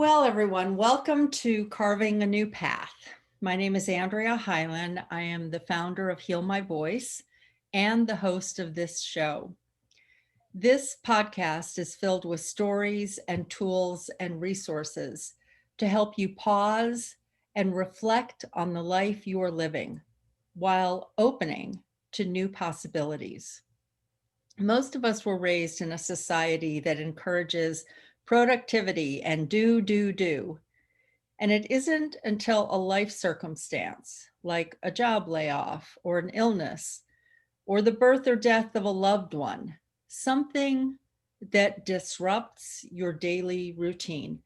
Well, everyone, welcome to Carving a New Path. My name is Andrea Hylen. I am the founder of Heal My Voice and the host of this show. This podcast is filled with stories and tools and resources to help you pause and reflect on the life you are living while opening to new possibilities. Most of us were raised in a society that encourages productivity and do. And it isn't until a life circumstance, like a job layoff or an illness, or the birth or death of a loved one, something that disrupts your daily routine,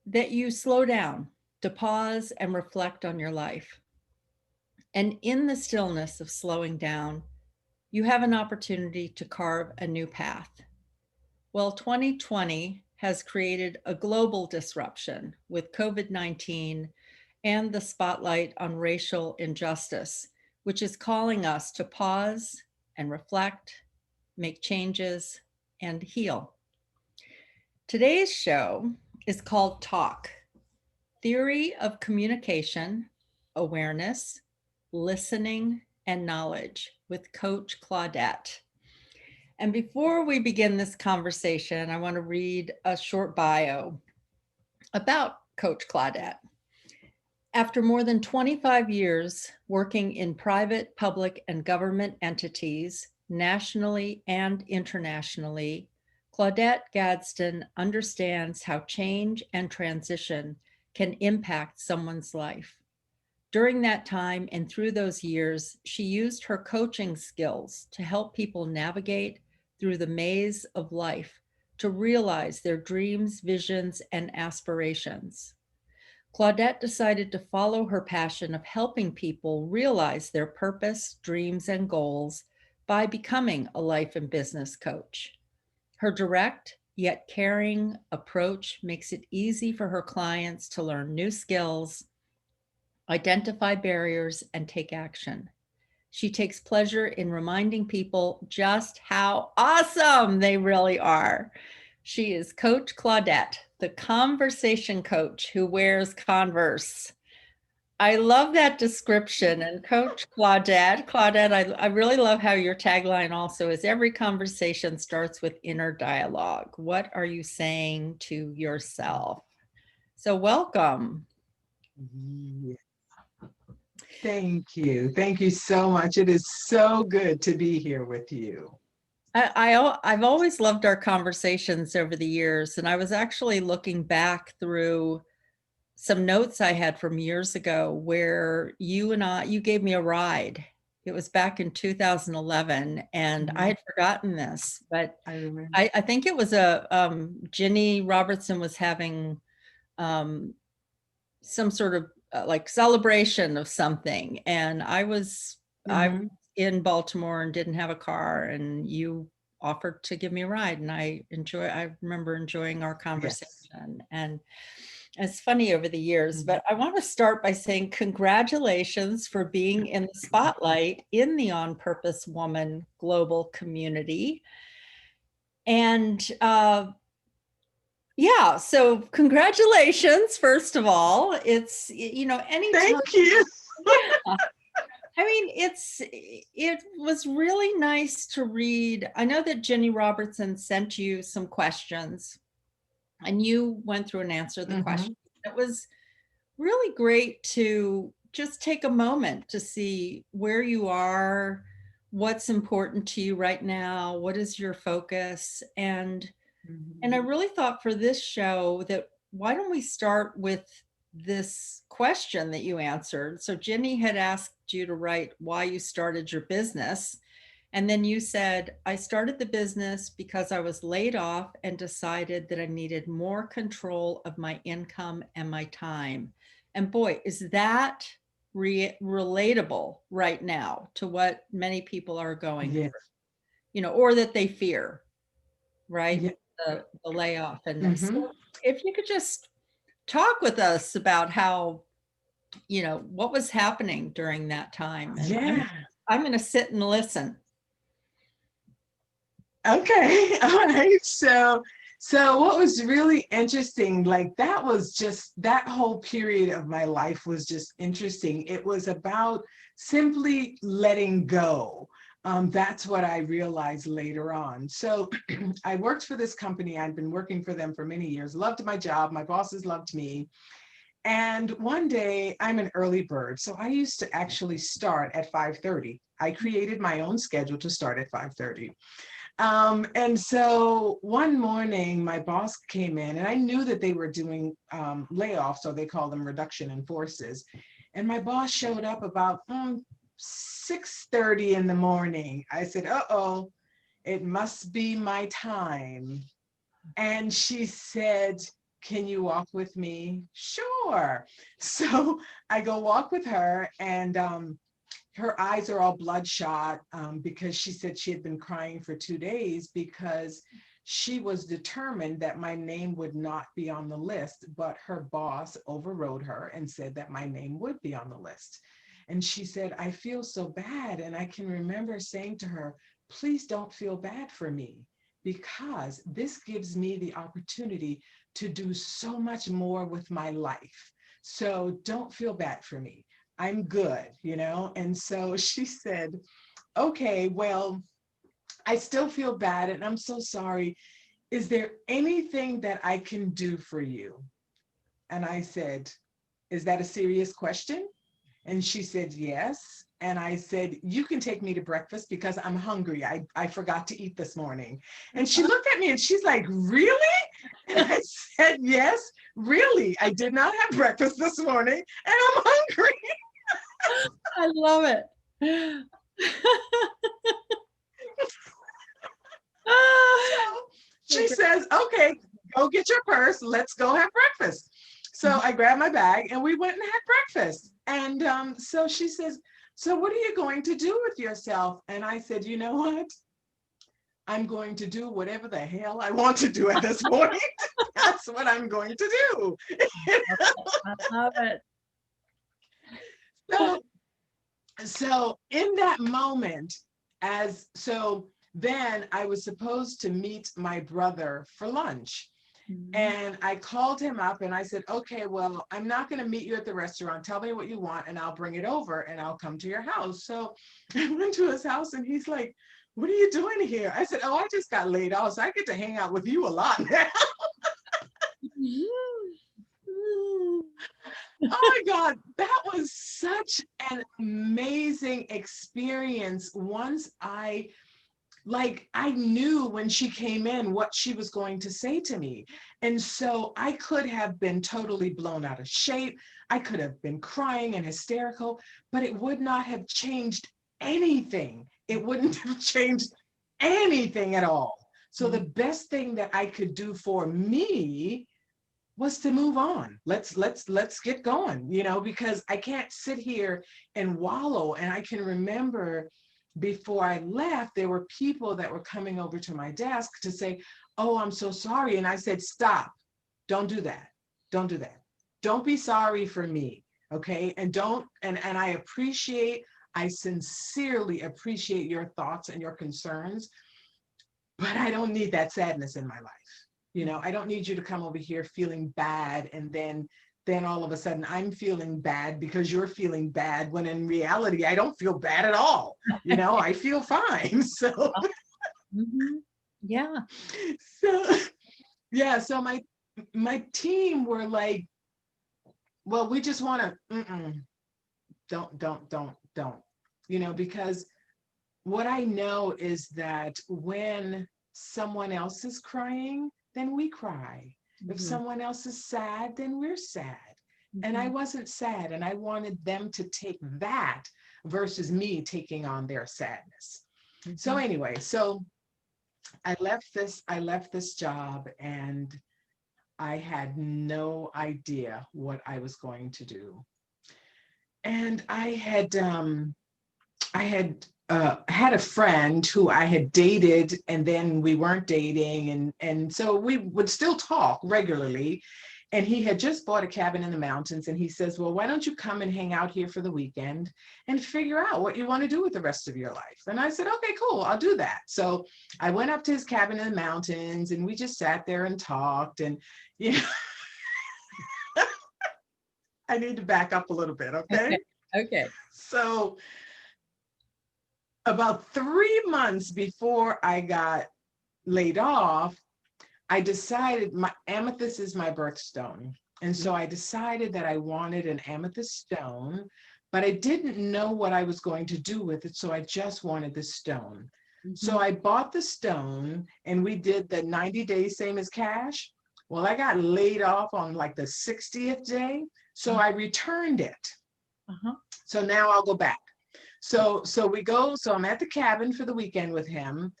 that you slow down to pause and reflect on your life. And in the stillness of slowing down, you have an opportunity to carve a new path. Well, 2020 has created a global disruption with COVID-19 and the spotlight on racial injustice, which is calling us to pause and reflect, make changes, and heal. Today's show is called Talk: Theory of Communication, Awareness, Listening, and Knowledge with Coach Claudette. And before we begin this conversation, I want to read a short bio about Coach Claudette. After more than 25 years working in private, public, and government entities, nationally and internationally, Claudette Gadsden understands how change and transition can impact someone's life. During that time and through those years, she used her coaching skills to help people navigate through the maze of life to realize their dreams, visions, and aspirations. Claudette decided to follow her passion of helping people realize their purpose, dreams, and goals by becoming a life and business coach. Her direct yet caring approach makes it easy for her clients to learn new skills, identify barriers, and take action. She takes pleasure in reminding people just how awesome they really are. She is Coach Claudette, the conversation coach who wears Converse. I love that description. And Coach Claudette, I really love how your tagline also is every conversation starts with inner dialogue. What are you saying to yourself? So welcome. Yeah. Thank you. Thank you so much. It is so good to be here with you. I've always loved our conversations over the years, and I was actually looking back through some notes I had from years ago where you gave me a ride. It was back in 2011, and I had forgotten this, but I remember. I think it was Ginny Robertson was having some sort of like celebration of something, and I was in Baltimore and didn't have a car, and you offered to give me a ride, and I remember enjoying our conversation. Yes. And it's funny over the years, but I want to start by saying congratulations for being in the spotlight in the On Purpose Woman global community. And yeah, so congratulations, first of all. It's, anytime. Thank you. Yeah. I mean, it was really nice to read. I know that Jenny Robertson sent you some questions and you went through and answered the questions. It was really great to just take a moment to see where you are, what's important to you right now, what is your focus, and I really thought for this show that why don't we start with this question that you answered. So Jenny had asked you to write why you started your business. And then you said, I started the business because I was laid off and decided that I needed more control of my income and my time. And boy, is that relatable right now to what many people are going through, or that they fear, right? Yeah. The layoff. And so if you could just talk with us about how, what was happening during that time. And I'm going to sit and listen. Okay. All right. So So what was really interesting, like that was just, that whole period of my life was just interesting. It was about simply letting go. That's what I realized later on. So I worked for this company. I'd been working for them for many years, loved my job. My bosses loved me. And one day, I'm an early bird. So I used to actually start at 5:30. I created my own schedule to start at 5:30. And so one morning, my boss came in, and I knew that they were doing layoffs, so they call them reduction in forces. And my boss showed up about 6:30 in the morning. I said, uh-oh, it must be my time. And she said, can you walk with me? Sure. So I go walk with her, and her eyes are all bloodshot because she said she had been crying for 2 days because she was determined that my name would not be on the list, but her boss overrode her and said that my name would be on the list. And she said, I feel so bad. And I can remember saying to her, please don't feel bad for me, because this gives me the opportunity to do so much more with my life. So don't feel bad for me. I'm good, you know? And so she said, okay, well, I still feel bad and I'm so sorry. Is there anything that I can do for you? And I said, is that a serious question? And she said, yes. And I said, you can take me to breakfast because I'm hungry. I forgot to eat this morning. And she looked at me and she's like, really? And I said, yes, really. I did not have breakfast this morning and I'm hungry. I love it. She says, okay, go get your purse. Let's go have breakfast. So I grabbed my bag and we went and had breakfast. And so she says, so what are you going to do with yourself? And I said, you know what? I'm going to do whatever the hell I want to do at this point. That's what I'm going to do. I love it. So in that moment, then I was supposed to meet my brother for lunch. And I called him up and I said, okay, well, I'm not going to meet you at the restaurant. Tell me what you want and I'll bring it over and I'll come to your house. So I went to his house and he's like, what are you doing here? I said, oh, I just got laid off, so I get to hang out with you a lot now. Oh my God, that was such an amazing experience. Once I knew when she came in what she was going to say to me. And so I could have been totally blown out of shape. I could have been crying and hysterical, but it would not have changed anything. It wouldn't have changed anything at all. So the best thing that I could do for me was to move on. Let's get going, you know, because I can't sit here and wallow. And I can remember before I left, there were people that were coming over to my desk to say, oh, I'm so sorry. And I said, stop, don't do that. Don't do that. Don't be sorry for me. Okay. And I sincerely appreciate your thoughts and your concerns, but I don't need that sadness in my life. You know, I don't need you to come over here feeling bad and then all of a sudden I'm feeling bad because you're feeling bad, when in reality, I don't feel bad at all. You know, I feel fine. So, yeah. So my team were like, well, we just want to, don't, you know, because what I know is that when someone else is crying, then we cry. If someone else is sad, then we're sad. And I wasn't sad, and I wanted them to take that versus me taking on their sadness. So anyway, so I left this job and I had no idea what I was going to do. And I had had a friend who I had dated, and then we weren't dating, and so we would still talk regularly. And he had just bought a cabin in the mountains. And he says, well, why don't you come and hang out here for the weekend and figure out what you want to do with the rest of your life? And I said, okay, cool, I'll do that. So I went up to his cabin in the mountains and we just sat there and talked. And, you know, I need to back up a little bit, okay? Okay. So about 3 months before I got laid off, I decided my amethyst is my birthstone. And so I decided that I wanted an amethyst stone, but I didn't know what I was going to do with it. So I just wanted the stone. So I bought the stone and we did the 90 days, same as cash. Well, I got laid off on like the 60th day. So I returned it. So now I'll go back. So I'm at the cabin for the weekend with him.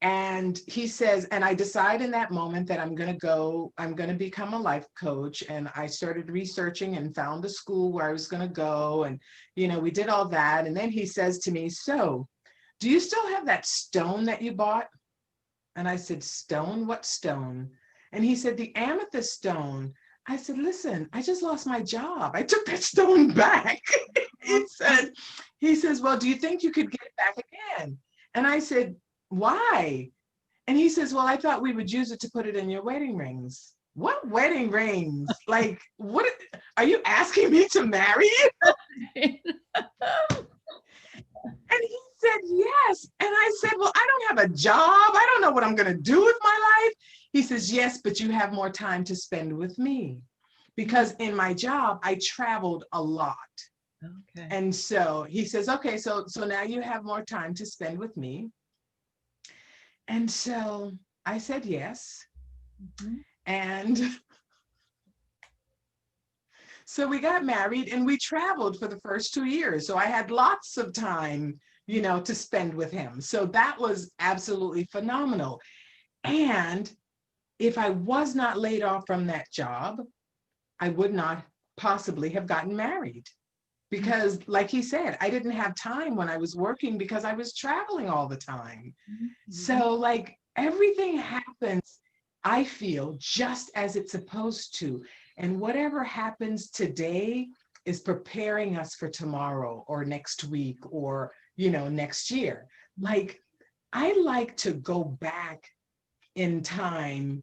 And he says, and I decide in that moment that I'm going to become a life coach. And I started researching and found a school where I was going to go. And, you know, we did all that. And then he says to me, so do you still have that stone that you bought? And I said, stone? What stone? And he said, the amethyst stone. I said, listen, I just lost my job. I took that stone back. He says, well, do you think you could get it back again? And I said, why? And he says, well, I thought we would use it to put it in your wedding rings. What wedding rings? Like, what are you asking me to marry you? And he said, yes. And I said, well, I don't have a job. I don't know what I'm going to do with my life. He says, yes, but you have more time to spend with me. Because in my job, I traveled a lot. Okay. And so he says, okay, so now you have more time to spend with me. And so I said yes. And so we got married and we traveled for the first 2 years. So I had lots of time, you know, to spend with him. So that was absolutely phenomenal. And if I was not laid off from that job, I would not possibly have gotten married. Because like he said, I didn't have time when I was working because I was traveling all the time. So like everything happens, I feel, just as it's supposed to. And whatever happens today is preparing us for tomorrow or next week or, you know, next year. Like, I like to go back in time.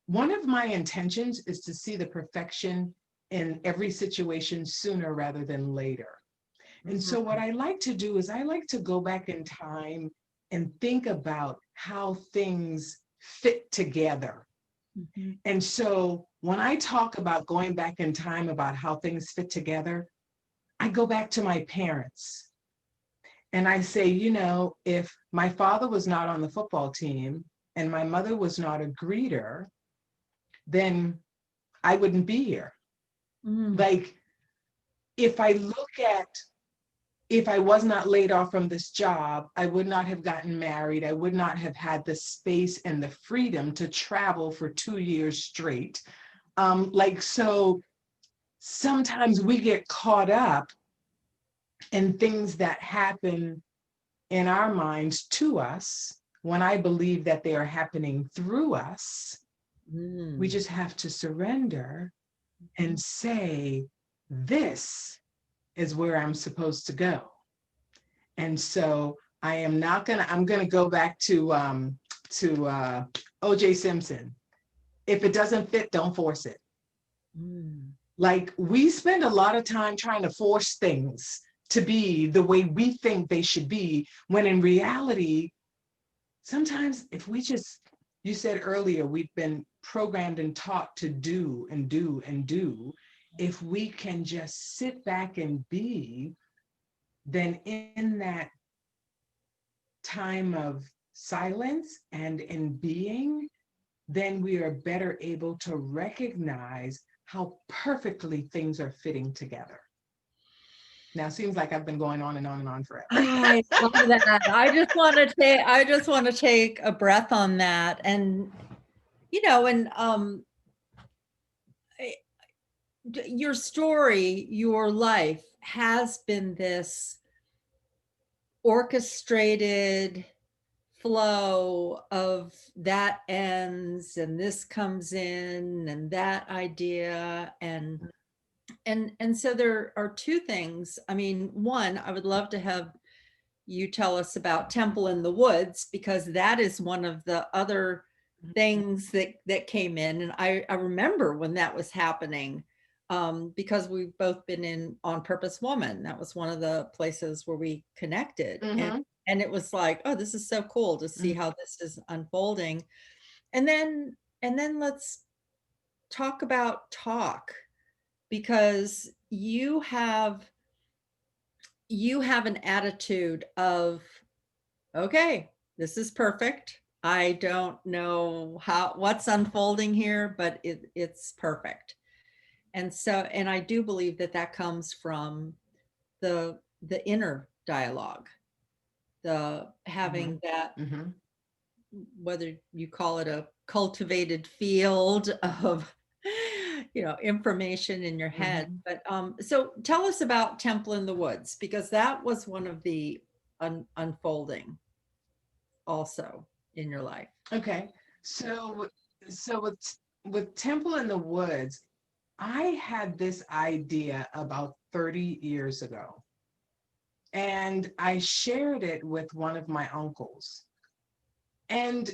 One of my intentions is to see the perfection in every situation sooner rather than later. And so what I like to do is I like to go back in time and think about how things fit together. And so when I talk about going back in time about how things fit together, I go back to my parents. And I say, you know, if my father was not on the football team and my mother was not a greeter, then I wouldn't be here. Like, if I look at, if I was not laid off from this job, I would not have gotten married. I would not have had the space and the freedom to travel for 2 years straight. So sometimes we get caught up in things that happen in our minds to us when I believe that they are happening through us. We just have to surrender and say, this is where I'm supposed to go. And so I'm gonna go back to O.J. Simpson. If it doesn't fit, don't force it. Like, we spend a lot of time trying to force things to be the way we think they should be, when in reality, sometimes if we just, you said earlier, we've been programmed and taught to do and do and do. If we can just sit back and be, then in that time of silence and in being, then we are better able to recognize how perfectly things are fitting together. Now, it seems like I've been going on and on and on forever. I love that. I just want to take a breath on that. And, you know, your story, your life has been this orchestrated, flow of that ends and this comes in and that idea, and so there are two things. I mean, one, I would love to have you tell us about Temple in the Woods, because that is one of the other things that came in. And I remember when that was happening, because we've both been in On Purpose Woman. That was one of the places where we connected. And it was like, oh, this is so cool to see how this is unfolding. And then let's talk about talk, because you have an attitude of, okay, this is perfect. I don't know what's unfolding here, but it's perfect. And so, and I do believe that that comes from the inner dialogue, the having that, whether you call it a cultivated field of information in your head. But so tell us about Temple in the Woods, because that was one of the unfolding also in your life. Okay. So with Temple in the Woods, I had this idea about 30 years ago, and I shared it with one of my uncles. And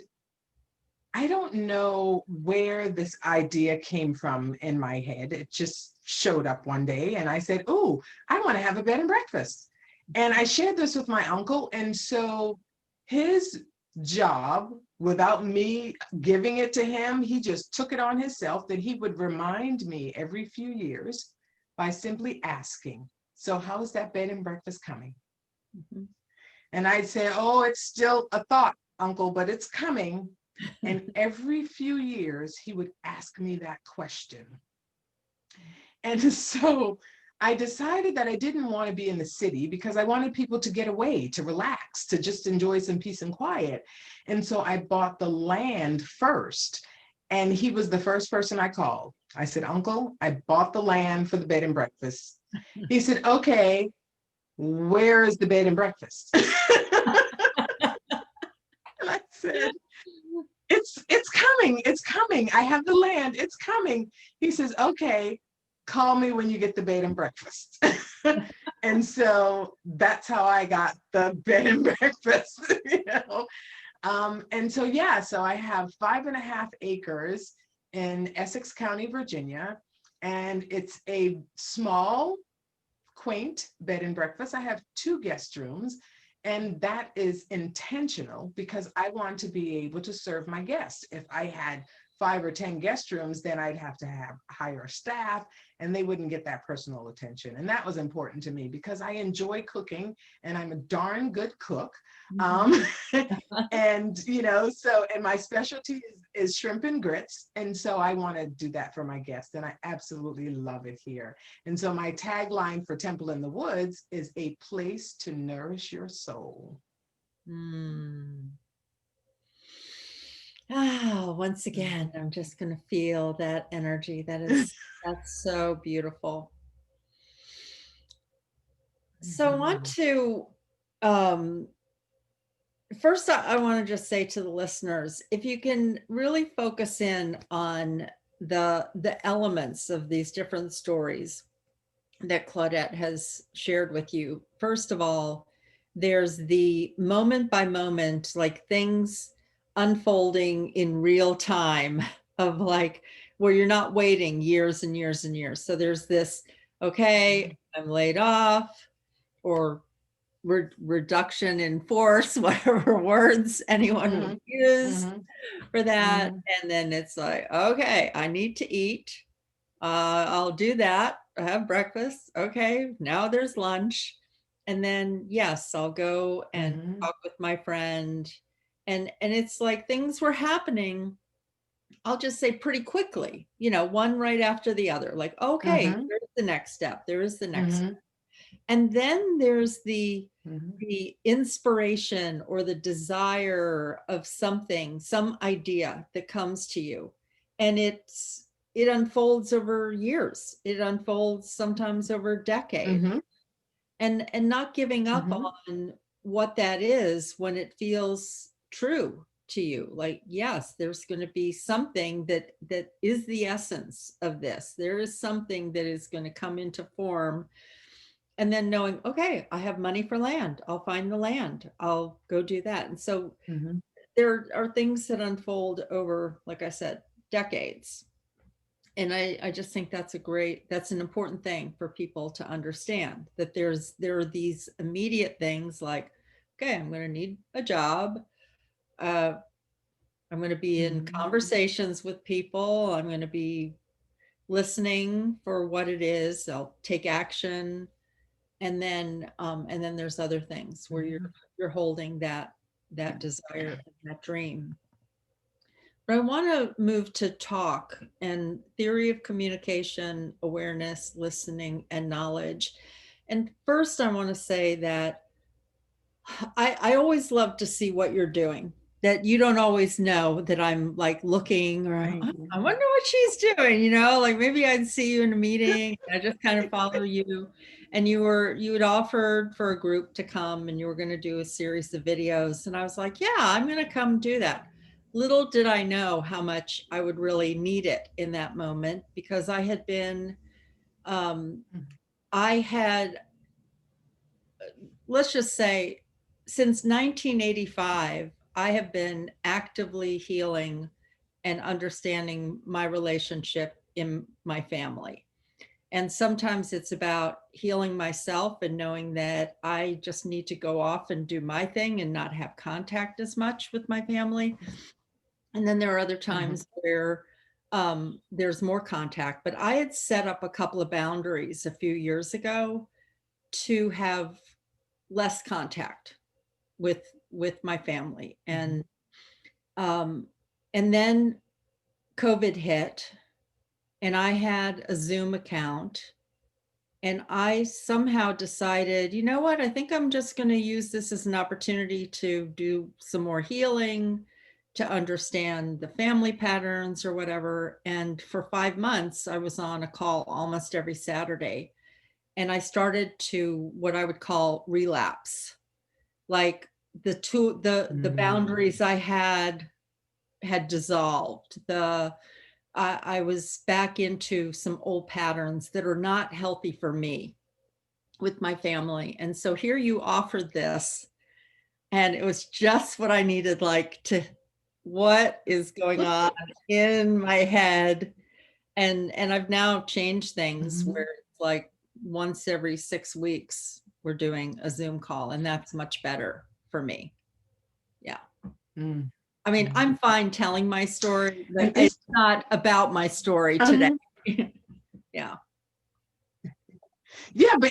I don't know where this idea came from in my head. It just showed up one day, and I said, "Oh, I want to have a bed and breakfast." And I shared this with my uncle. And so his job, without me giving it to him, he just took it on himself that he would remind me every few years by simply asking, "So how is that bed and breakfast coming?" And I'd say, "Oh, it's still a thought, Uncle, but it's coming." And every few years, he would ask me that question. And so I decided that I didn't want to be in the city, because I wanted people to get away, to relax, to just enjoy some peace and quiet. And so I bought the land first. And he was the first person I called. I said, "Uncle, I bought the land for the bed and breakfast." He said, "Okay, where is the bed and breakfast?" And I said, it's coming. It's coming. I have the land. It's coming." He says, "Okay, call me when you get the bed and breakfast." And so that's how I got the bed and breakfast. And so, yeah, so I have 5.5 acres in Essex County, Virginia, and it's a small, quaint bed and breakfast. I have 2 guest rooms. And that is intentional, because I want to be able to serve my guests. If I had 5 or 10 guest rooms, then I'd have to hire staff, and they wouldn't get that personal attention. And that was important to me, because I enjoy cooking, and I'm a darn good cook. And and my specialty is shrimp and grits. And so I want to do that for my guests, and I absolutely love it here. And so my tagline for Temple in the Woods is "A place to nourish your soul." Once again, I'm just going to feel that energy. That's so beautiful. So I want to, first, I want to just say to the listeners, if you can really focus in on the elements of these different stories that Claudette has shared with you. First of all, there's the moment by moment, like things unfolding in real time, of like where you're not waiting years and years and years. So there's this, okay, I'm laid off, or reduction in force, whatever words anyone would use for that. And then it's like, okay, I need to eat. I'll do that. I have breakfast. Okay, now there's lunch. And then, yes, I'll go and talk with my friend. And it's like things were happening, I'll just say pretty quickly, one right after the other. Like, okay, there's the next step. There is the next step. And then there's the inspiration or the desire of something, some idea that comes to you. And it unfolds over years. It unfolds sometimes over decades. And not giving up on what that is when it feels true to you. Like, yes, there's going to be something that is the essence of this. There is something that is going to come into form. And then knowing, okay, I have money for land. I'll find the land. I'll go do that. And so Mhm. there are things that unfold over, like I said, decades. And I just think that's an important thing for people to understand, that there are these immediate things like, okay, I'm going to need a job. Uh, I'm going to be in Mhm. conversations with people. I'm going to be listening for what it is. I'll take action. And then there's other things where Mhm. you're holding that desire, that dream. But I want to move to talk and theory of communication, awareness, listening, and knowledge. And first, I want to say that I always love to see what you're doing. That you don't always know that I'm like looking, or Thank "Oh, you. I wonder what she's doing, like maybe I'd see you in a meeting. I just kind of follow you. And you had offered for a group to come and you were going to do a series of videos. And I was like, yeah, I'm going to come do that. Little did I know how much I would really need it in that moment, because um, I had, let's just say, since 1985, I have been actively healing and understanding my relationship in my family. And sometimes it's about healing myself and knowing that I just need to go off and do my thing and not have contact as much with my family. And then there are other Mhm. times where there's more contact. But I had set up a couple of boundaries a few years ago to have less contact with my family. Mhm. Um and then COVID hit, and I had a Zoom account, and I somehow decided, you know what, I think I'm just going to use this as an opportunity to do some more healing, to understand the family patterns or whatever. And for 5 months I was on a call almost every Saturday, and I started to, what I would call, relapse. Like the Mm. boundaries I had dissolved. I was back into some old patterns that are not healthy for me with my family. And so here you offered this, and it was just what I needed, like, to, what is going on in my head. And I've now changed things Mhm. where it's like once every 6 weeks we're doing a Zoom call, and that's much better for me. Yeah. Mm. I mean, Mm. I'm fine telling my story, but And it's it's not about my story today. uh Yeah. yeah, but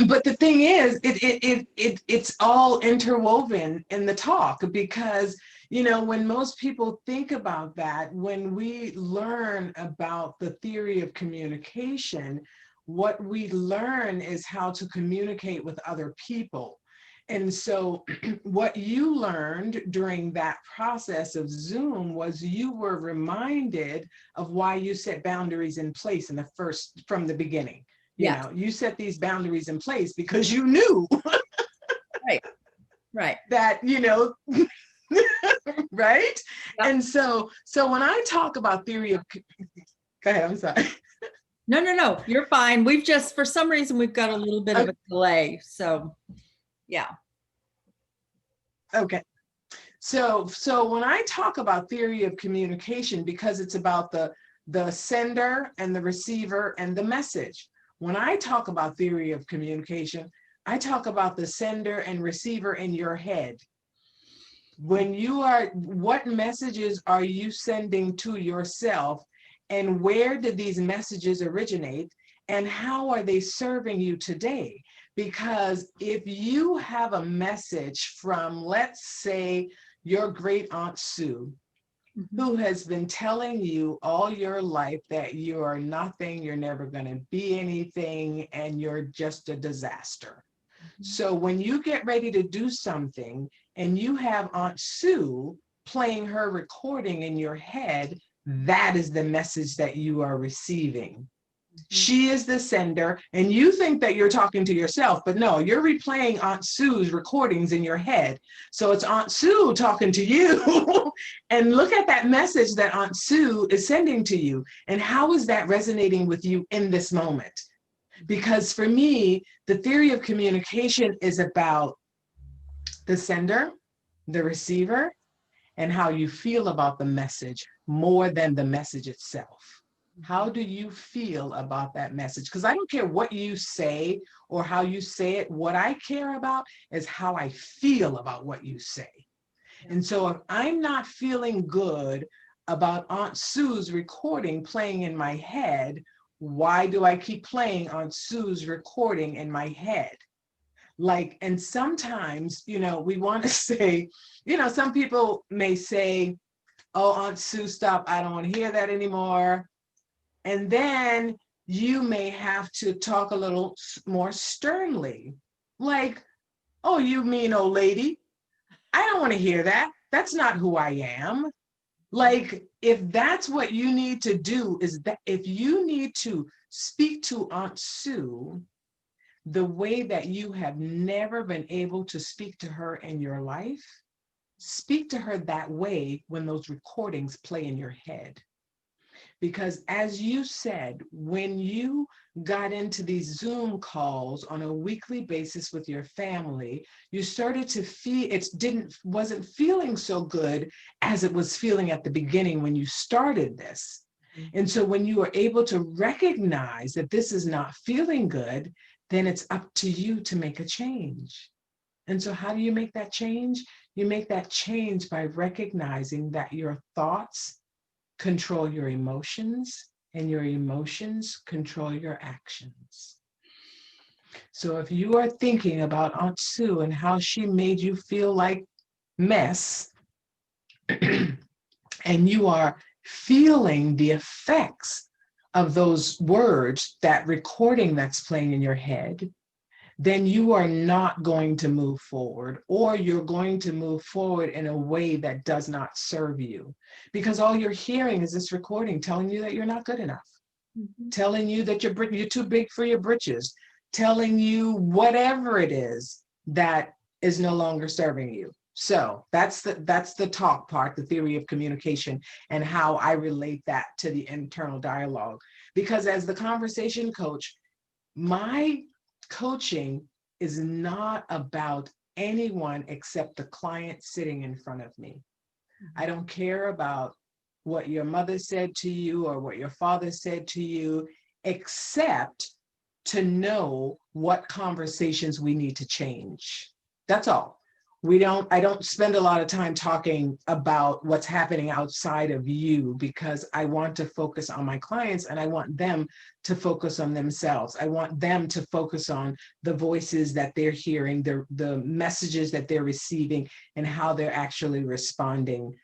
but the thing is, it's all interwoven in the talk, because when most people think about that, when we learn about the theory of communication, what we learn is how to communicate with other people. And so what you learned during that process of Zoom was you were reminded of why you set boundaries in place from the beginning. Yes. You set these boundaries in place because you knew Right. Right. that, right? Yep. And so when I talk about go ahead, I'm sorry. No, no, no. You're fine. We've just, for some reason, we've got a little bit of a delay. So, yeah. Okay. So when I talk about theory of communication, because it's about the sender and the receiver and the message. When I talk about theory of communication, I talk about the sender and receiver in your head. What messages are you sending to yourself, and where did these messages originate, and how are they serving you today? Because if you have a message from, let's say, your great aunt Sue, Mhm. who has been telling you all your life that you are nothing, you're never going to be anything, and you're just a disaster. So when you get ready to do something and you have Aunt Sue playing her recording in your head, that is the message that you are receiving. She is the sender, and you think that you're talking to yourself, but no, you're replaying Aunt Sue's recordings in your head. So it's Aunt Sue talking to you. And look at that message that Aunt Sue is sending to you. And how is that resonating with you in this moment? Because for me, the theory of communication is about the sender, the receiver, and how you feel about the message more than the message itself. How do you feel about that message? Because I don't care what you say or how you say it. What I care about is how I feel about what you say. And so if I'm not feeling good about Aunt Sue's recording playing in my head, why do I keep playing Aunt Sue's recording in my head? Like, and sometimes, we want to say, some people may say, oh, Aunt Sue, stop. I don't want to hear that anymore. And then you may have to talk a little more sternly. Like, oh, you mean old lady? I don't want to hear that. That's not who I am. Like, if that's what you need to do, is that if you need to speak to Aunt Sue the way that you have never been able to speak to her in your life, speak to her that way when those recordings play in your head. Because as you said, when you got into these Zoom calls on a weekly basis with your family, you started to feel wasn't feeling so good as it was feeling at the beginning when you started this. And so when you are able to recognize that this is not feeling good, then it's up to you to make a change. And so how do you make that change? You make that change by recognizing that your thoughts control your emotions, and your emotions control your actions. So if you are thinking about Aunt Sue and how she made you feel like mess, and you are feeling the effects of those words, that recording that's playing in your head, then you are not going to move forward, or you're going to move forward in a way that does not serve you, because all you're hearing is this recording telling you that you're not good enough, telling you that you're too big for your britches, telling you whatever it is that is no longer serving you. So that's the talk part, the theory of communication, and how I relate that to the internal dialogue. Because as the conversation coach, my coaching is not about anyone except the client sitting in front of me. I don't care about what your mother said to you or what your father said to you, except to know what conversations we need to change. That's all. I don't spend a lot of time talking about what's happening outside of you, because I want to focus on my clients and I want them to focus on themselves. I want them to focus on the voices that they're hearing, the messages that they're receiving, and how they're actually responding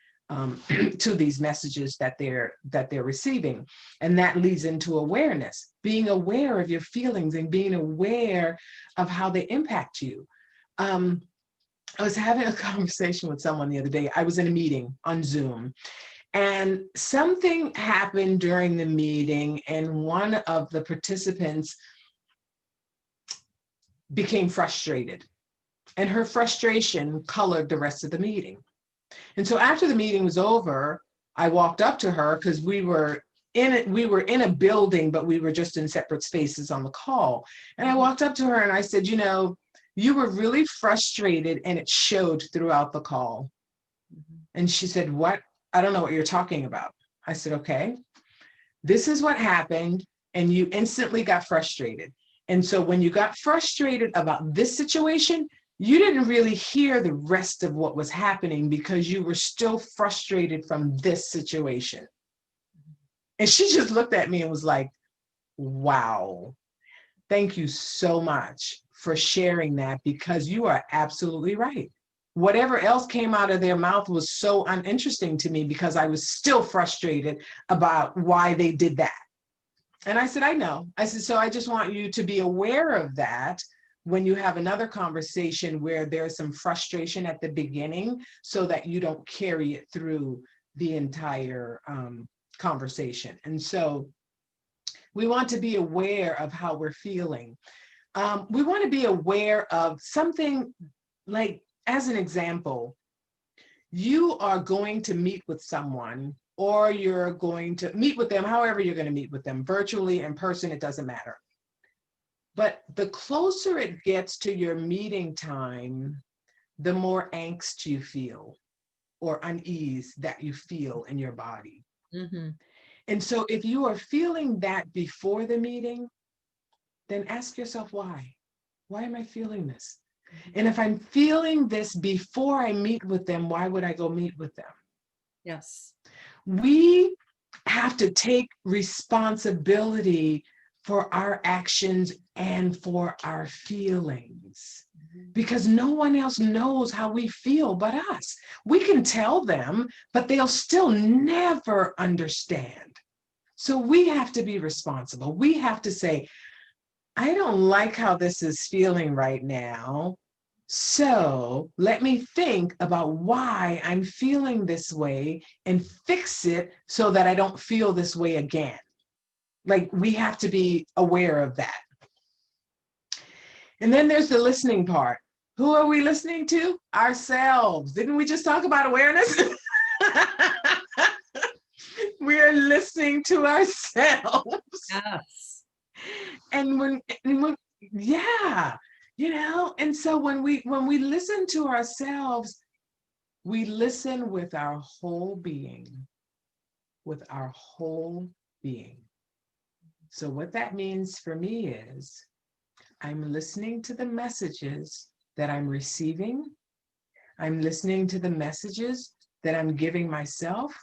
to these messages that they're receiving. And that leads into awareness, being aware of your feelings and being aware of how they impact you. I was having a conversation with someone the other day. I was in a meeting on Zoom, and something happened during the meeting, and one of the participants became frustrated, and her frustration colored the rest of the meeting. And so after the meeting was over, I walked up to her, because we were in a building, but we were just in separate spaces on the call. And I walked up to her and I said, you were really frustrated, and it showed throughout the call. And she said, what? I don't know what you're talking about. I said, okay, this is what happened. And you instantly got frustrated. And so when you got frustrated about this situation, you didn't really hear the rest of what was happening, because you were still frustrated from this situation. And she just looked at me and was like, wow, thank you so much for sharing that, because you are absolutely right. Whatever else came out of their mouth was so uninteresting to me, because I was still frustrated about why they did that. And I said, I know. I said, so I just want you to be aware of that when you have another conversation where there's some frustration at the beginning, so that you don't carry it through the entire conversation. And so We want to be aware of how we're feeling. We want to be aware of something like, as an example, you are going to meet with someone, or you're going to meet with them, however you're going to meet with them, virtually, in person, it doesn't matter. But the closer it gets to your meeting time, the more angst you feel or unease that you feel in your body. Mm-hmm. And so if you are feeling that before the meeting, then ask yourself why. Why am I feeling this? And if I'm feeling this before I meet with them, why would I go meet with them? Yes. We have to take responsibility for our actions and for our feelings, because no one else knows how we feel but us. We can tell them, but they'll still never understand. So we have to be responsible. We have to say, I don't like how this is feeling right now. So let me think about why I'm feeling this way and fix it so that I don't feel this way again. Like, we have to be aware of that. And then there's the listening part. Who are we listening to? Ourselves. Didn't we just talk about awareness? We are listening to ourselves. Yes. And when yeah, and so when we listen to ourselves, we listen with our whole being, with our whole being. So what that means for me is, I'm listening to the messages that I'm receiving. I'm listening to the messages that I'm giving myself.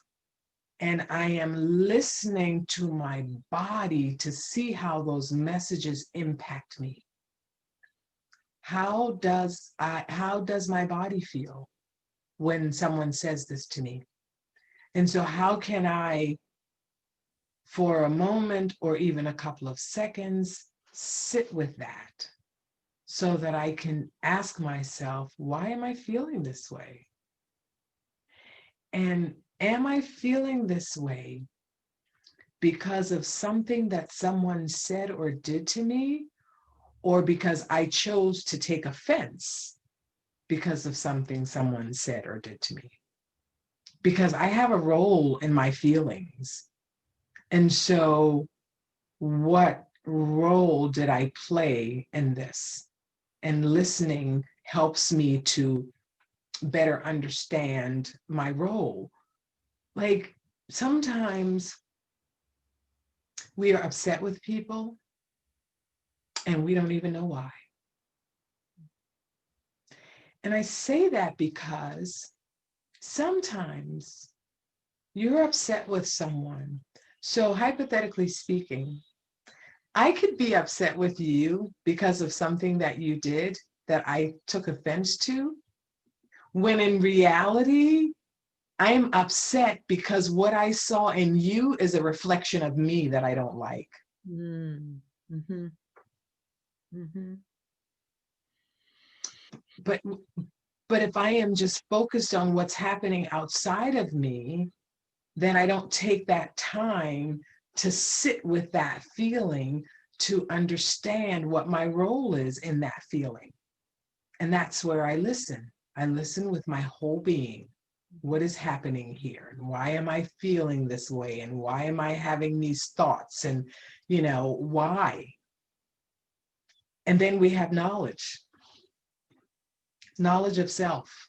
And I am listening to my body to see how those messages impact me. How does my body feel when someone says this to me? And so how can I, for a moment or even a couple of seconds, sit with that so that I can ask myself, why am I feeling this way? And am I feeling this way because of something that someone said or did to me, or because I chose to take offense because of something someone said or did to me? Because I have a role in my feelings. And so what role did I play in this? And listening helps me to better understand my role. Like, sometimes we are upset with people and we don't even know why. And I say that because sometimes you're upset with someone. So hypothetically speaking, I could be upset with you because of something that you did that I took offense to, when in reality, I'm upset because what I saw in you is a reflection of me that I don't like. Mm-hmm. Mm-hmm. But if I am just focused on what's happening outside of me, then I don't take that time to sit with that feeling, to understand what my role is in that feeling. And that's where I listen. I listen with my whole being. What is happening here? And why am I feeling this way? And why am I having these thoughts? And, why? And then we have knowledge of self.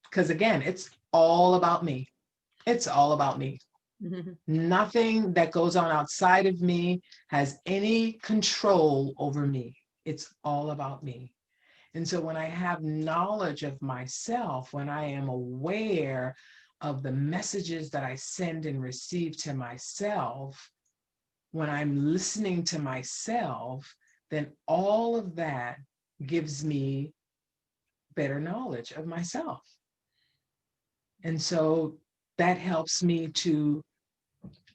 Because again, it's all about me. It's all about me. Mm-hmm. Nothing that goes on outside of me has any control over me. It's all about me. And so when I have knowledge of myself, when I am aware of the messages that I send and receive to myself, when I'm listening to myself, then all of that gives me better knowledge of myself. And so that helps me to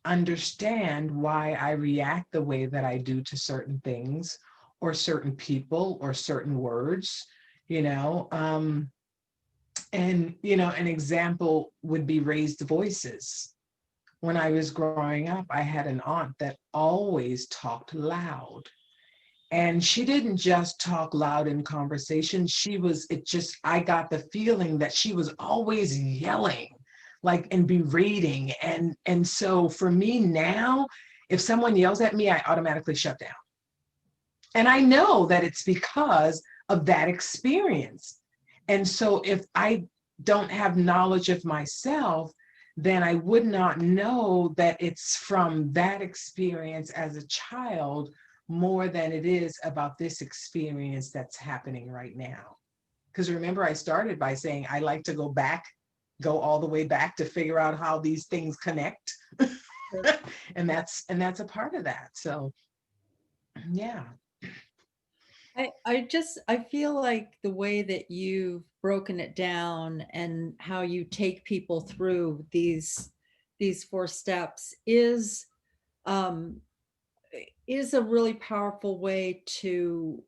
understand why I react the way that I do to certain things or certain people or certain words, and an example would be raised voices. when I was growing up, I had an aunt that always talked loud. And she didn't just talk loud in conversation. I got the feeling that she was always yelling, like, and berating. And so for me now, if someone yells at me, I automatically shut down. And I know that it's because of that experience. And so if I don't have knowledge of myself, then I would not know that it's from that experience as a child more than it is about this experience that's happening right now. Because remember, I started by saying I like to go all the way back to figure out how these things connect. and that's a part of that. So yeah. I feel like the way that you've broken it down and how you take people through these 4 steps um is a really powerful way to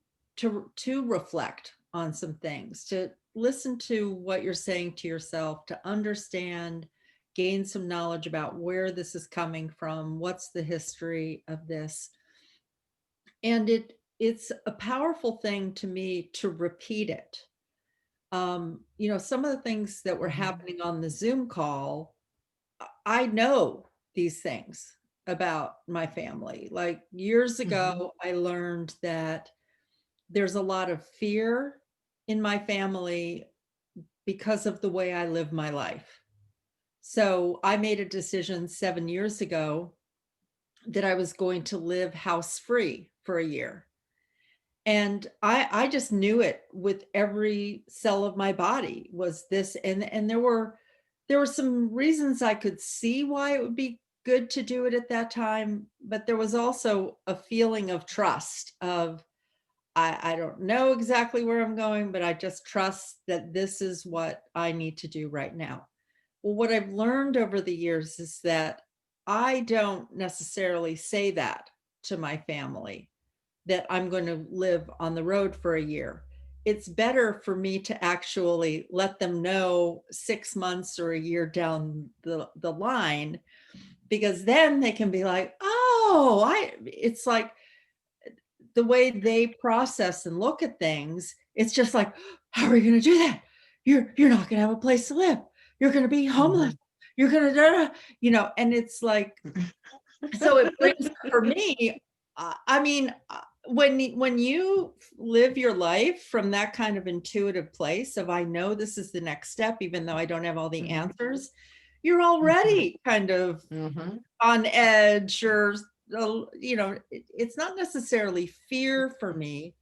reflect on some things, to listen to what you're saying to yourself, to understand, gain some knowledge about where this is coming from, what's the history of this. And it's a powerful thing to me to repeat it. Some of the things that were happening on the Zoom call, I know these things about my family. Like years ago, I learned that there's a lot of fear in my family because of the way I live my life. So I made a decision 7 years ago that I was going to live house free for a year. And I just knew it with every cell of my body was this. And there were some reasons I could see why it would be good to do it at that time. But there was also a feeling of trust of, I don't know exactly where I'm going, but I just trust that this is what I need to do right now. Well, what I've learned over the years is that I don't necessarily say that to my family, that I'm going to live on the road for a year. It's better for me to actually let them know 6 months or a year down the line, because then they can be like, oh, it's like the way they process and look at things. It's just like, how are you going to do that? You're not going to have a place to live. You're going to be homeless. You're going to, and it's like, so it brings, for me, when you live your life from that kind of intuitive place of, I know this is the next step, even though I don't have all the answers, you're already kind of on edge, or it's not necessarily fear for me,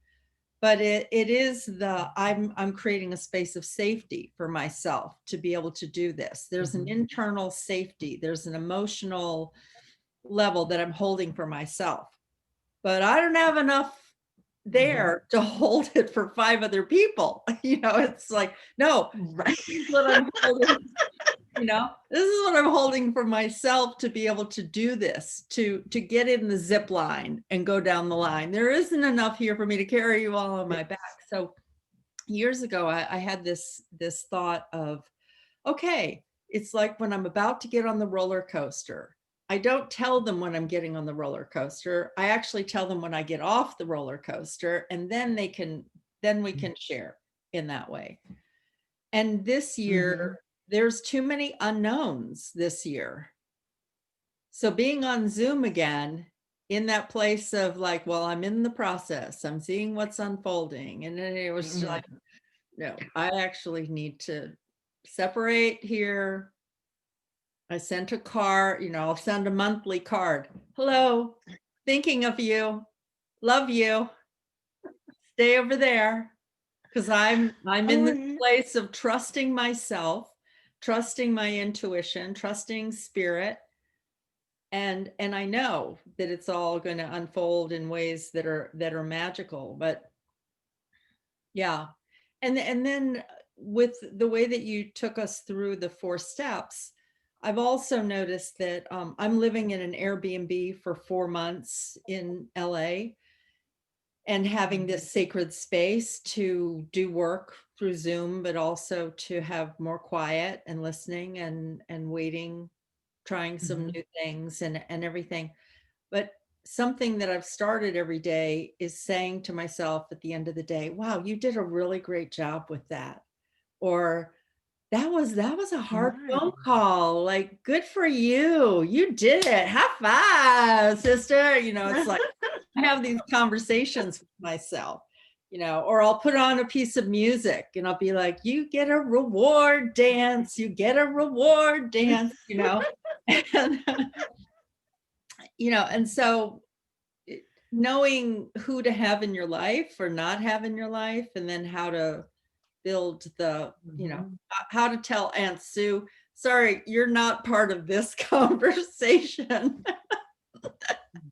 but it is I'm creating a space of safety for myself to be able to do this. There's an internal safety, there's an emotional level that I'm holding for myself, but I don't have enough there to hold it for 5 other people. It's like, no, Right. this is what I'm holding, this is what I'm holding for myself to be able to do this, to get in the zip line and go down the line. There isn't enough here for me to carry you all on my back. So years ago, I had this thought of, okay, it's like when I'm about to get on the roller coaster, I don't tell them when I'm getting on the roller coaster. I actually tell them when I get off the roller coaster, and then we can share in that way. And this year, there's too many unknowns this year. So being on Zoom again, in that place of like, well, I'm in the process, I'm seeing what's unfolding. And then it was like, no, I actually need to separate here. I sent a card, I'll send a monthly card. Hello, thinking of you, love you, stay over there. Because I'm in this place of trusting myself, trusting my intuition, trusting spirit. And I know that it's all going to unfold in ways that are magical. But yeah. And then with the way that you took us through the 4 steps, I've also noticed that I'm living in an Airbnb for 4 months in LA, and having this sacred space to do work through Zoom, but also to have more quiet and listening and waiting, trying some Mhm. new things and everything. But something that I've started every day is saying to myself at the end of the day, wow, you did a really great job with that. Or that was a hard phone Right. call. Like, good for you. You did it. High five, sister. It's like I have these conversations with myself, or I'll put on a piece of music and I'll be like, you get a reward dance, you get a reward dance. And and so knowing who to have in your life or not have in your life, and then how to build Mhm. how to tell Aunt Sue, sorry, you're not part of this conversation.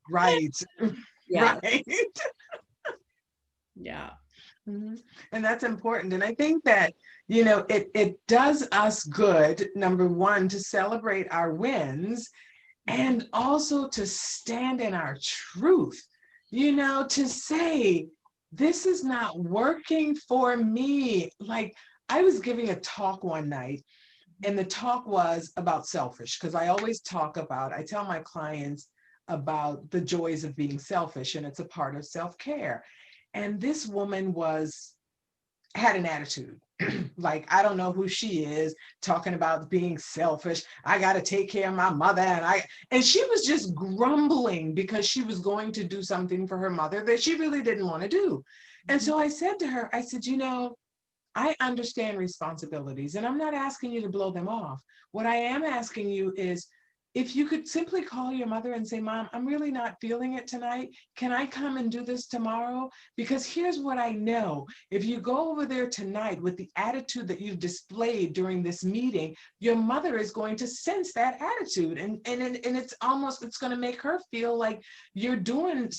Right. Yeah. Right. Yeah. Mhm. And that's important. And I think that, it does us good, number one, to celebrate our wins and also to stand in our truth, to say, this is not working for me. Like, I was giving a talk one night, and the talk was about selfish, because I tell my clients about the joys of being selfish, and it's a part of self-care. And this woman had an attitude. Like, I don't know who she is, talking about being selfish. I got to take care of my mother. And she was just grumbling because she was going to do something for her mother that she really didn't want to do. And Mhm. so I said to her, I said, I understand responsibilities, and I'm not asking you to blow them off. What I am asking you is, if you could simply call your mother and say, Mom, I'm really not feeling it tonight. Can I come and do this tomorrow? Because here's what I know. If you go over there tonight with the attitude that you've displayed during this meeting, your mother is going to sense that attitude. And it's going to make her feel like you're doing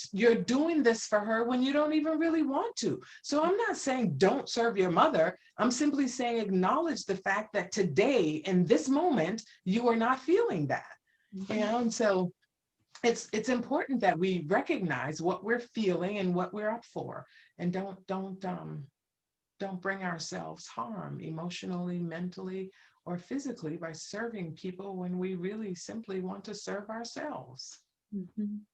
this for her when you don't even really want to. So I'm not saying don't serve your mother. I'm simply saying acknowledge the fact that today, in this moment, you are not feeling that. And so it's important that we recognize what we're feeling and what we're up for, and don't bring ourselves harm emotionally, mentally, or physically by serving people when we really simply want to serve ourselves. Mhm.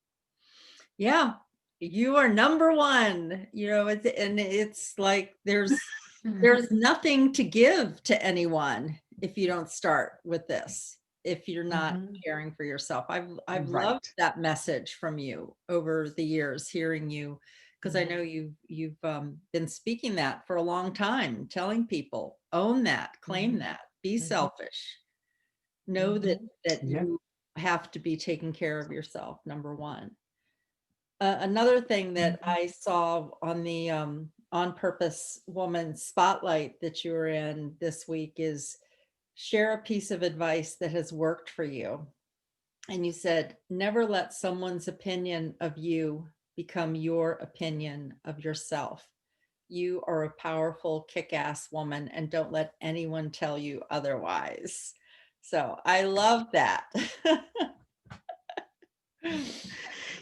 Yeah, you are number one. And it's like there's nothing to give to anyone if you don't start with this. If you're not Mhm. caring for yourself. I've loved Right. that message from you over the years, hearing you, because I know you've been speaking that for a long time, telling people, own that, claim Mhm. that, be Mhm. selfish. Know that Mhm. that Yeah. you have to be taking care of yourself, number one. Another thing that Mhm. I saw on the On Purpose Woman Spotlight that you were in this week is share a piece of advice that has worked for you. And you said, never let someone's opinion of you become your opinion of yourself. You are a powerful, kick ass woman, and don't let anyone tell you otherwise. So I love that.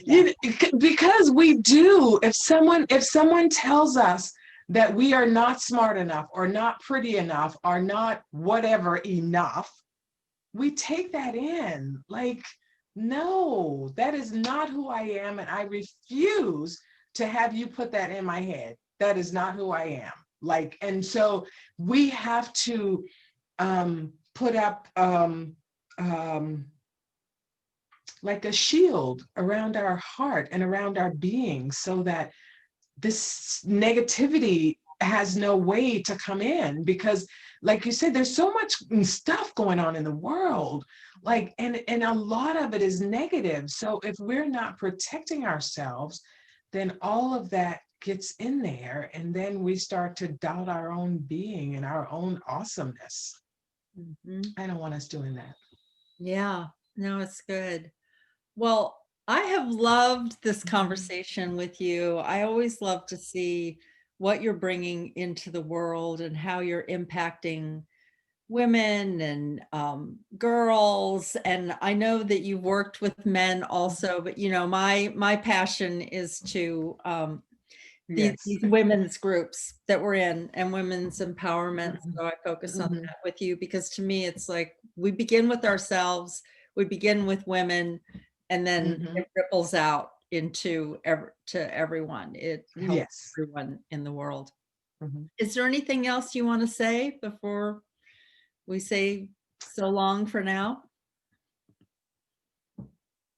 Yeah. Because we do. If someone tells us that we are not smart enough or not pretty enough or not whatever enough, we take that in. Like, no, that is not who I am, and I refuse to have you put that in my head. That is not who I am. Like, and so we have to put up um, like a shield around our heart and around our being, so that this negativity has no way to come in. Because, like you said, there's so much stuff going on in the world, like, and a lot of it is negative. So if we're not protecting ourselves, then all of that gets in there, and then we start to doubt our own being and our own awesomeness. Mhm. I don't want us doing that. Yeah, no, it's good. Well, I have loved this Mhm. conversation with you. I always love to see what you're bringing into the world and how you're impacting women and girls. And I know that you've worked with men also, but my passion is to Yes. these women's groups that we're in and women's empowerment. Mhm. So I focus on Mhm. that with you because to me, it's like we begin with ourselves. we begin with women and then Mhm. it ripples out into to everyone. It helps Yes. everyone in the world. Mhm. Is there anything else you want to say before we say so long for now?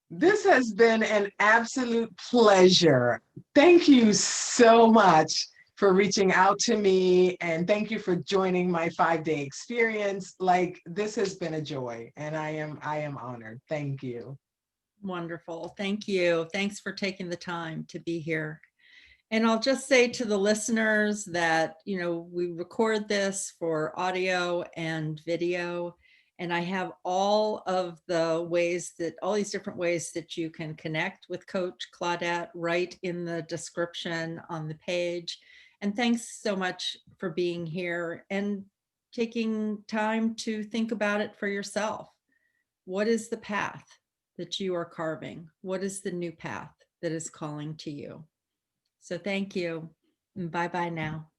This has been an absolute pleasure. Thank you so much for reaching out to me, and thank you for joining my 5-day experience. Like, this has been a joy, and I am honored. Thank you. Wonderful. Thank you. Thanks for taking the time to be here. And I'll just say to the listeners that, we record this for audio and video, and I have all of all these different ways that you can connect with Coach Claudette right in the description on the page. And thanks so much for being here and taking time to think about it for yourself. What is the path that you are carving? What is the new path that is calling to you? So thank you. Bye bye now.